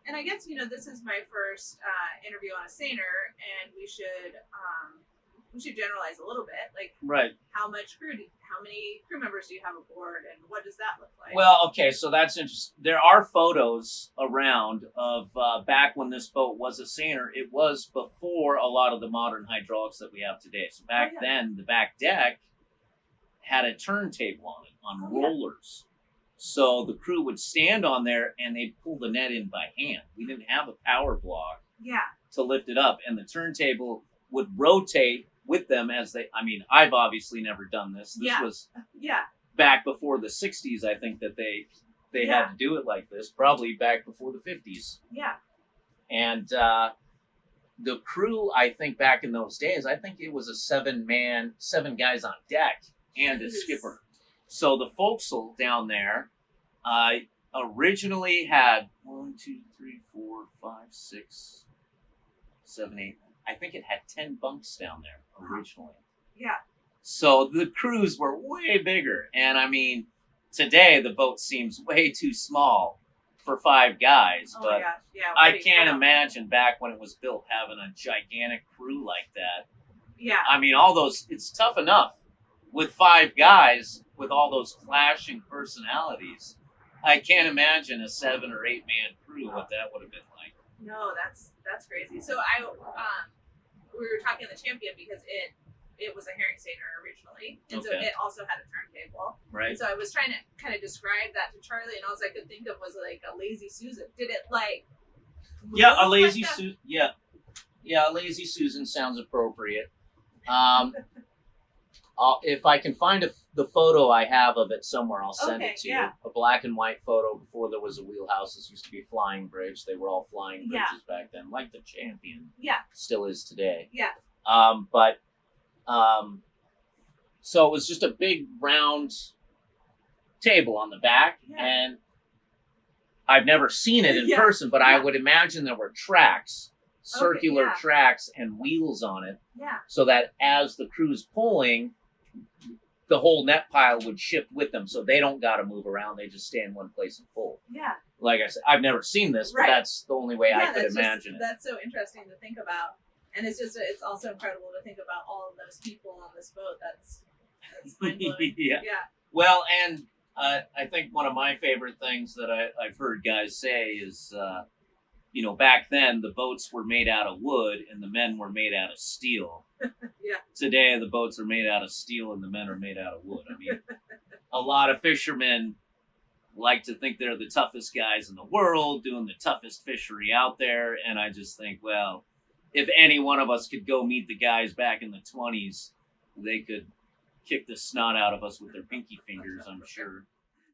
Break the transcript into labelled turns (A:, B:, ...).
A: And I guess, this is my first interview on a seiner, and we should generalize a little bit. Like,
B: Right.
A: how many crew members do you have aboard, and what does that look like?
B: Well, okay, so that's interesting. There are photos around of back when this boat was a seiner. It was before a lot of the modern hydraulics that we have today. So back then, the back deck had a turntable on it, on rollers. So the crew would stand on there and they'd pull the net in by hand. We didn't have a power block to lift it up. And the turntable would rotate with them as they, I've obviously never done this. This was back before the 60s, I think, that they had to do it like this, probably back before the 50s.
A: Yeah.
B: And the crew, I think back in those days, I think it was a 7 guys on deck and a skipper. So the forecastle down there originally had 1, 2, 3, 4, 5, 6, 7, 8. I think it had 10 bunks down there originally.
A: Yeah.
B: So the crews were way bigger. And today the boat seems way too small for 5 guys.
A: Oh
B: but
A: my gosh. Yeah,
B: I can't imagine back when it was built having a gigantic crew like that.
A: Yeah.
B: All those, it's tough enough with 5 guys with all those clashing personalities. I can't imagine a 7 or 8 man crew what that would have been like.
A: No, that's crazy. So we were talking the Champion because it was a herring seiner originally, and so it also had a turntable.
B: Right.
A: And so I was trying to kind of describe that to Charlie, and all I could think of was like a lazy Susan. Did it move
B: a lazy Susan? Yeah, a lazy Susan sounds appropriate. If I can find the photo I have of it somewhere, I'll send it to you. A black and white photo before there was a wheelhouse. This used to be a flying bridge. They were all flying bridges back then, like the Champion still is today.
A: Yeah.
B: So it was just a big round table on the back, and I've never seen it in person, but I would imagine there were tracks, circular tracks and wheels on it, so that as the crew's pulling, the whole net pile would shift with them, so they don't got to move around. They just stay in one place and pull.
A: Yeah.
B: Like I said, I've never seen this, but that's the only way I could imagine it.
A: That's so interesting to think about. And it's also incredible to think about all of those people on this boat. That's mind-blowing.
B: Yeah. Well, and I think one of my favorite things that I've heard guys say is, back then the boats were made out of wood and the men were made out of steel. Today the boats are made out of steel and the men are made out of wood. A lot of fishermen like to think they're the toughest guys in the world, doing the toughest fishery out there. And I just think, well, if any one of us could go meet the guys back in the 20s, they could kick the snot out of us with their pinky fingers, I'm sure.